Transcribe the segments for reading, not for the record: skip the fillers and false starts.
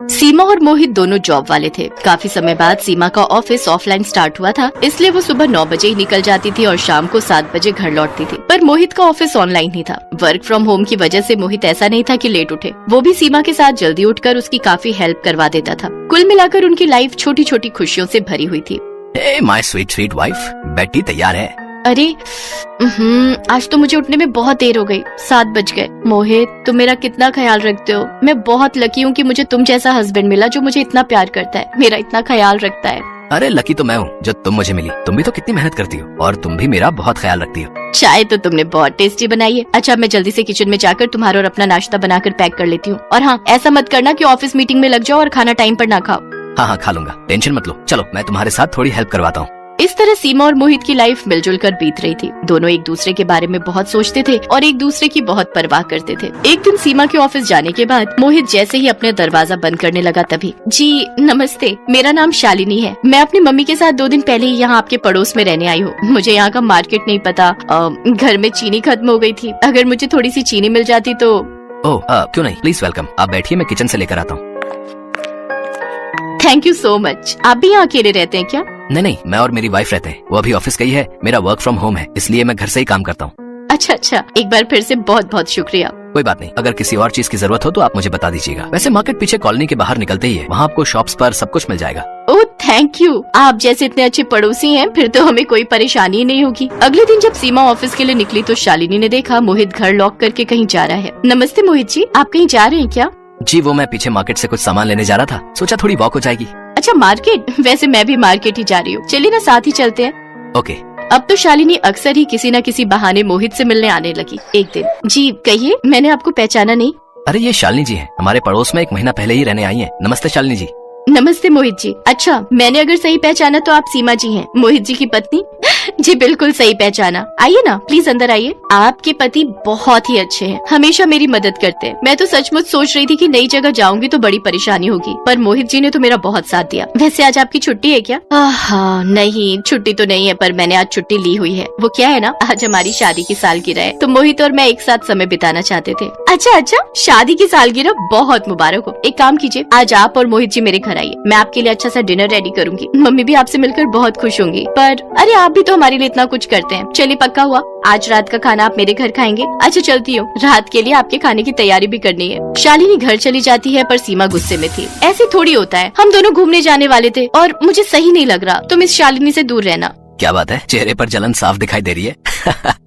सीमा और मोहित दोनों जॉब वाले थे। काफी समय बाद सीमा का ऑफिस ऑफलाइन स्टार्ट हुआ था, इसलिए वो सुबह 9 बजे ही निकल जाती थी और शाम को 7 बजे घर लौटती थी। पर मोहित का ऑफिस ऑनलाइन ही था। वर्क फ्रॉम होम की वजह से मोहित ऐसा नहीं था कि लेट उठे, वो भी सीमा के साथ जल्दी उठकर उसकी काफी हेल्प करवा देता था। कुल मिलाकर उनकी लाइफ छोटी छोटी खुशियों से भरी हुई थी। माय स्वीट स्वीट वाइफ, बेटी तैयार है। अरे आज तो मुझे उठने में बहुत देर हो गई, 7 बज गए। मोहित, तुम मेरा कितना ख्याल रखते हो। मैं बहुत लकी हूँ कि मुझे तुम जैसा हस्बैंड मिला जो मुझे इतना प्यार करता है, मेरा इतना ख्याल रखता है। अरे लकी तो मैं हूँ जो तुम मुझे मिली। तुम भी तो कितनी मेहनत करती हो और तुम भी मेरा बहुत ख्याल रखती हो। चाय तो तुमने बहुत टेस्टी बनाई है। अच्छा, मैं जल्दी से किचन में जाकर तुम्हारा और अपना नाश्ता बनाकर पैक कर लेती हूँ। और हाँ, ऐसा मत करना कि ऑफिस मीटिंग में लग जाओ और खाना टाइम पर ना खाओ। हाँ, खा लूंगा, टेंशन मत लो। चलो मैं तुम्हारे साथ थोड़ी हेल्प करवाता हूँ। इस तरह सीमा और मोहित की लाइफ मिलजुल कर बीत रही थी। दोनों एक दूसरे के बारे में बहुत सोचते थे और एक दूसरे की बहुत परवाह करते थे। एक दिन सीमा के ऑफिस जाने के बाद मोहित जैसे ही अपने दरवाजा बंद करने लगा, तभी जी नमस्ते, मेरा नाम शालिनी है। मैं अपनी मम्मी के साथ 2 दिन पहले ही यहाँ आपके पड़ोस में रहने आई हूँ। मुझे यहाँ का मार्केट नहीं पता, घर में चीनी खत्म हो गई थी। अगर मुझे थोड़ी सी चीनी मिल जाती तो। क्यों नहीं, प्लीज वेलकम। आप बैठिए, मैं किचन से लेकर आता हूँ। Thank you so much. आप भी यहाँ अकेले रहते हैं क्या? नहीं, मैं और मेरी वाइफ रहते हैं। वो अभी ऑफिस गई है। मेरा वर्क फ्रॉम होम है, इसलिए मैं घर से ही काम करता हूँ। अच्छा, एक बार फिर से बहुत बहुत शुक्रिया। कोई बात नहीं, अगर किसी और चीज की जरूरत हो तो आप मुझे बता दीजिएगा। वैसे मार्केट पीछे कॉलोनी के बाहर निकलते ही है, वहाँ आपको शॉप्स पर सब कुछ मिल जाएगा। ओह थैंक यू, आप जैसे इतने अच्छे पड़ोसी हैं, फिर तो हमें कोई परेशानी ही नहीं होगी। अगले दिन जब सीमा ऑफिस के लिए निकली तो शालिनी ने देखा मोहित घर लॉक करके कहीं जा रहा है। नमस्ते मोहित जी, आप कहीं जा रहे हैं क्या? जी, वो मैं पीछे मार्केट से कुछ सामान लेने जा रहा था, सोचा थोड़ी वॉक हो जाएगी। अच्छा मार्केट, वैसे मैं भी मार्केट ही जा रही हूँ। चलिए ना साथ ही चलते हैं। ओके। अब तो शालिनी अक्सर ही किसी न किसी बहाने मोहित से मिलने आने लगी। एक दिन, जी कहिए, मैंने आपको पहचाना नहीं। अरे ये शालिनी जी हैं, हमारे पड़ोस में 1 महीना पहले ही रहने आई हैं। नमस्ते शालिनी जी। नमस्ते मोहित जी। अच्छा, मैंने अगर सही पहचाना तो आप सीमा जी हैं, मोहित जी की पत्नी। जी बिल्कुल सही पहचाना। आइए ना, प्लीज अंदर आइए। आपके पति बहुत ही अच्छे हैं, हमेशा मेरी मदद करते हैं। मैं तो सचमुच सोच रही थी कि नई जगह जाऊंगी तो बड़ी परेशानी होगी, पर मोहित जी ने तो मेरा बहुत साथ दिया। वैसे आज आपकी छुट्टी है क्या? हाँ नहीं, छुट्टी तो नहीं है, पर मैंने आज छुट्टी ली हुई है। वो क्या है ना, आज हमारी शादी की सालगिरह है, तो मोहित और मैं एक साथ समय बिताना चाहते थे। अच्छा, शादी की सालगिरह बहुत मुबारक हो। एक काम कीजिए, आज आप और मोहित जी मेरे घर आइए, मैं आपके लिए अच्छा सा डिनर रेडी करूंगी। मम्मी भी आपसे मिलकर बहुत खुश होंगी। पर अरे आप भी तो हमारे लिए इतना कुछ करते हैं। चलिए पक्का हुआ, आज रात का खाना आप मेरे घर खाएंगे। अच्छा चलती हूँ, रात के लिए आपके खाने की तैयारी भी करनी है। शालिनी घर चली जाती है, पर सीमा गुस्से में थी। ऐसे थोड़ी होता है, हम दोनों घूमने जाने वाले थे और मुझे सही नहीं लग रहा, तुम इस शालिनी से दूर रहना। क्या बात है, चेहरे पर जलन साफ दिखाई दे रही है।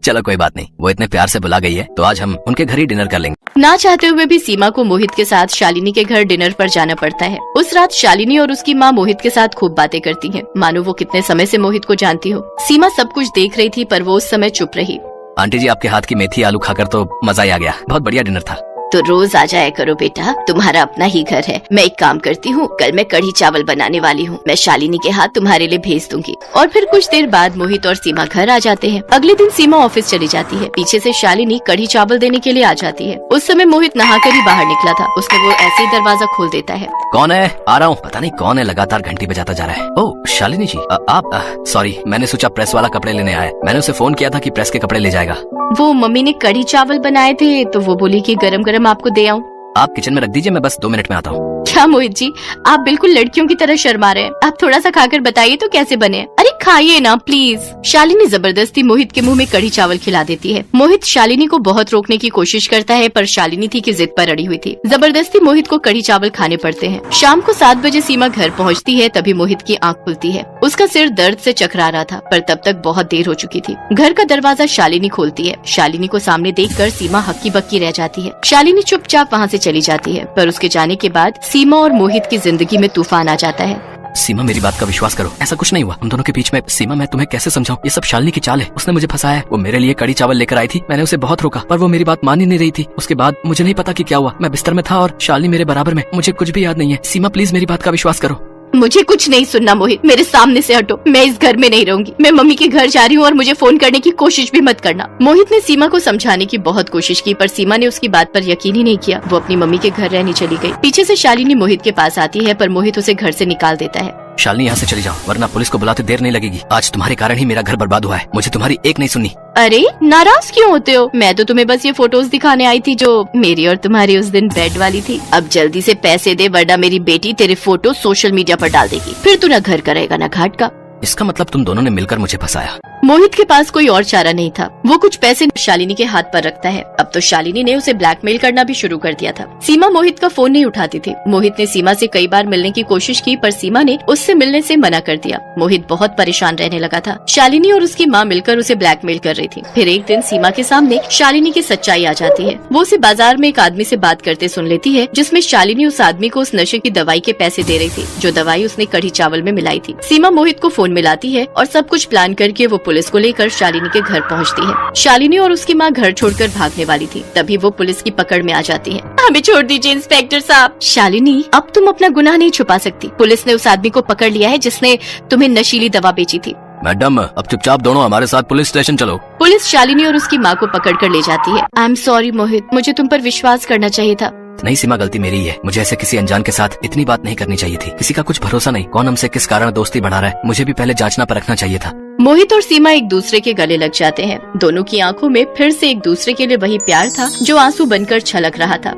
चलो कोई बात नहीं, वो इतने प्यार से बुला गई है तो आज हम उनके घर ही डिनर कर लेंगे। ना चाहते हुए भी सीमा को मोहित के साथ शालिनी के घर डिनर पर जाना पड़ता है। उस रात शालिनी और उसकी माँ मोहित के साथ खूब बातें करती हैं, मानो वो कितने समय से मोहित को जानती हो। सीमा सब कुछ देख रही थी, पर वो उस समय चुप रही। आंटी जी, आपके हाथ की मेथी आलू खाकर तो मजा ही आ गया, बहुत बढ़िया डिनर था। तो रोज आ जाया करो बेटा, तुम्हारा अपना ही घर है। मैं एक काम करती हूँ, कल मैं कढ़ी चावल बनाने वाली हूँ, मैं शालिनी के हाथ तुम्हारे लिए भेज दूंगी। और फिर कुछ देर बाद मोहित और सीमा घर आ जाते हैं। अगले दिन सीमा ऑफिस चली जाती है, पीछे से शालिनी कढ़ी चावल देने के लिए आ जाती है। उस समय मोहित नहाकर ही बाहर निकला था, उसने वो ऐसे ही दरवाजा खोल देता है। कौन है? आ रहा हूँ। पता नहीं कौन है, लगातार घंटी बजाता जा रहा है। ओह शालिनी जी, आप सॉरी, मैंने सोचा प्रेस वाला कपड़े लेने आया। मैंने उसे फोन किया था कि प्रेस के कपड़े ले जाएगा। वो मम्मी ने कढ़ी चावल बनाए थे तो वो बोली कि गरम गरम आपको दे आऊं। आप किचन में रख दीजिए, मैं बस 2 मिनट में आता हूँ। क्या मोहित जी, आप बिल्कुल लड़कियों की तरह शर्मा रहे हैं। आप थोड़ा सा खाकर बताइए तो कैसे बने। अरे खाइए ना प्लीज। शालिनी जबरदस्ती मोहित के मुंह में कढ़ी चावल खिला देती है। मोहित शालिनी को बहुत रोकने की कोशिश करता है, पर शालिनी थी कि जिद पर अड़ी हुई थी। जबरदस्ती मोहित को कढ़ी चावल खाने पड़ते हैं। शाम को 7 बजे सीमा घर पहुँचती है, तभी मोहित की आँख खुलती है। उसका सिर दर्द से चकरा रहा था, पर तब तक बहुत देर हो चुकी थी। घर का दरवाजा शालिनी खोलती है। शालिनी को सामने देखकर सीमा हक्की बक्की रह जाती है। शालिनी चुपचाप वहाँ से चली जाती है, पर उसके जाने के बाद सीमा और मोहित की जिंदगी में तूफान आ जाता है। सीमा, मेरी बात का विश्वास करो, ऐसा कुछ नहीं हुआ हम दोनों के बीच में। सीमा, मैं तुम्हें कैसे समझाऊं, ये सब शालिनी की चाल है, उसने मुझे फंसाया है। वो मेरे लिए कढ़ी चावल लेकर आई थी, मैंने उसे बहुत रोका, पर वो मेरी बात मान ही नहीं रही थी। उसके बाद मुझे नहीं पता कि क्या हुआ, मैं बिस्तर में था और शालिनी मेरे बराबर में, मुझे कुछ भी याद नहीं है। सीमा प्लीज मेरी बात का विश्वास करो। मुझे कुछ नहीं सुनना मोहित, मेरे सामने से हटो। मैं इस घर में नहीं रहूंगी, मैं मम्मी के घर जा रही हूँ और मुझे फोन करने की कोशिश भी मत करना। मोहित ने सीमा को समझाने की बहुत कोशिश की, पर सीमा ने उसकी बात पर यकीन ही नहीं किया। वो अपनी मम्मी के घर रहने चली गई। पीछे से शालिनी मोहित के पास आती है, पर मोहित उसे घर से निकाल देता है। शालिनी यहाँ से चली जाओ, वरना पुलिस को बुलाते देर नहीं लगेगी। आज तुम्हारे कारण ही मेरा घर बर्बाद हुआ है। मुझे तुम्हारी एक नहीं सुननी। अरे नाराज क्यों होते हो? मैं तो तुम्हें बस ये फोटोज दिखाने आई थी जो मेरी और तुम्हारी उस दिन बेड वाली थी। अब जल्दी से पैसे दे, वरना मेरी बेटी तेरे फोटो सोशल मीडिया पर डाल देगी। फिर तू न घर का रहेगा न घाट का। इसका मतलब तुम दोनों ने मिलकर मुझे फंसाया। मोहित के पास कोई और चारा नहीं था। वो कुछ पैसे शालिनी के हाथ पर रखता है। अब तो शालिनी ने उसे ब्लैकमेल करना भी शुरू कर दिया था। सीमा मोहित का फोन नहीं उठाती थी। मोहित ने सीमा से कई बार मिलने की कोशिश की, पर सीमा ने उससे मिलने से मना कर दिया। मोहित बहुत परेशान रहने लगा था। शालिनी और उसकी माँ मिलकर उसे ब्लैकमेल कर रही थी। फिर एक दिन सीमा के सामने शालिनी की सच्चाई आ जाती है। वो उसे बाजार में एक आदमी से बात करते सुन लेती है, जिसमें शालिनी उस आदमी को उस नशे की दवाई के पैसे दे रही थी, जो दवाई उसने कढ़ी चावल में मिलाई थी। सीमा मोहित को फोन मिलाती है और सब कुछ प्लान करके वो पुलिस को लेकर शालिनी के घर पहुंचती है। शालिनी और उसकी माँ घर छोड़कर भागने वाली थी, तभी वो पुलिस की पकड़ में आ जाती है। हमें छोड़ दीजिए इंस्पेक्टर साहब। शालिनी, अब तुम अपना गुनाह नहीं छुपा सकती। पुलिस ने उस आदमी को पकड़ लिया है जिसने तुम्हें नशीली दवा बेची थी। मैडम, अब चुपचाप दोनों हमारे साथ पुलिस स्टेशन चलो। पुलिस शालिनी और उसकी माँ को पकड़ कर ले जाती है। आई एम सॉरी मोहित, मुझे तुम पर विश्वास करना चाहिए था। नहीं सीमा, गलती मेरी ही है। मुझे ऐसे किसी अनजान के साथ इतनी बात नहीं करनी चाहिए थी। किसी का कुछ भरोसा नहीं, कौन हमसे किस कारण दोस्ती बढ़ा रहा है। मुझे भी पहले जांचना परखना चाहिए था। मोहित और सीमा एक दूसरे के गले लग जाते हैं। दोनों की आंखों में फिर से एक दूसरे के लिए वही प्यार था जो आंसू बनकर छलक रहा था।